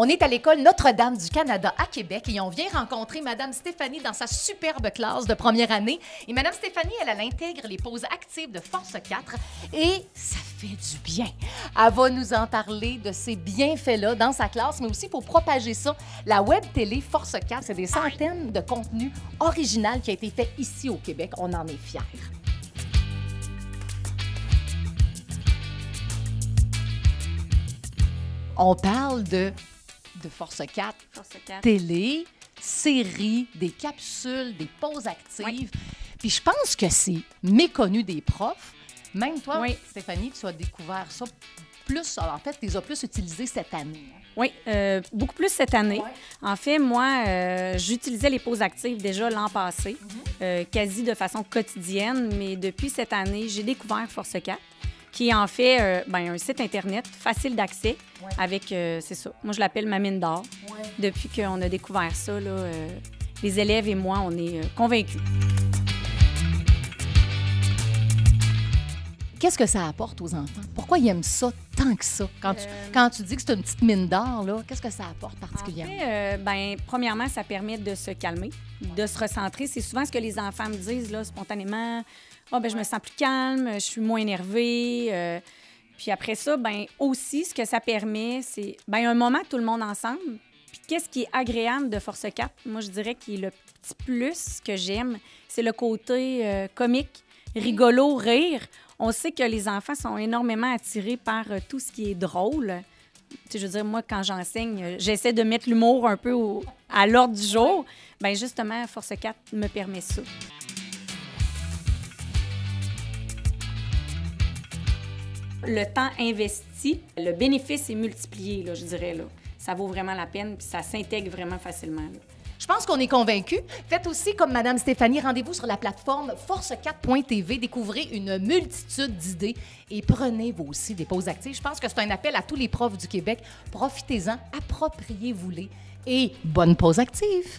On est à l'école Notre-Dame du Canada à Québec et on vient rencontrer Madame Stéphanie dans sa superbe classe de première année. Et Madame Stéphanie, elle intègre les pauses actives de Force 4 et ça fait du bien. Elle va nous en parler de ces bienfaits-là dans sa classe, mais aussi pour propager ça. La web télé Force 4, c'est des centaines de contenus originaux qui a été fait ici au Québec. On en est fiers. On parle de Force 4, télé, séries, des capsules, des pauses actives. Oui. Puis je pense que c'est méconnu des profs. Même toi, oui. Stéphanie, tu as découvert ça plus, en fait, tu les as plus utilisés cette année. Oui, beaucoup plus cette année. Ouais. En fait, moi, j'utilisais les pauses actives déjà l'an passé, quasi de façon quotidienne, mais depuis cette année, j'ai découvert Force 4. Qui est en fait un site Internet facile d'accès avec, c'est ça, moi je l'appelle ma mine d'or. Ouais. Depuis qu'on a découvert ça, là, les élèves et moi, on est convaincus. Qu'est-ce que ça apporte aux enfants? Pourquoi ils aiment ça tant que ça? Quand tu dis que c'est une petite mine d'or, là, qu'est-ce que ça apporte particulièrement? En fait, premièrement, ça permet de se calmer, de se recentrer. C'est souvent ce que les enfants me disent là, spontanément. Ah, je me sens plus calme, je suis moins énervée. Puis après ça, aussi, ce que ça permet, c'est un moment tout le monde ensemble. Puis qu'est-ce qui est agréable de Force 4? Moi, je dirais que le petit plus que j'aime, c'est le côté comique, rigolo, rire. On sait que les enfants sont énormément attirés par tout ce qui est drôle. Tu sais, je veux dire, moi, quand j'enseigne, j'essaie de mettre l'humour un peu à l'ordre du jour. Bien, justement, Force 4 me permet ça. Le temps investi, le bénéfice est multiplié, là, je dirais. Là. Ça vaut vraiment la peine, puis ça s'intègre vraiment facilement. Là. Je pense qu'on est convaincus. Faites aussi comme Mme Stéphanie, rendez-vous sur la plateforme force4.tv, découvrez une multitude d'idées et prenez vous aussi des pauses actives. Je pense que c'est un appel à tous les profs du Québec. Profitez-en, appropriez-vous-les et bonne pause active!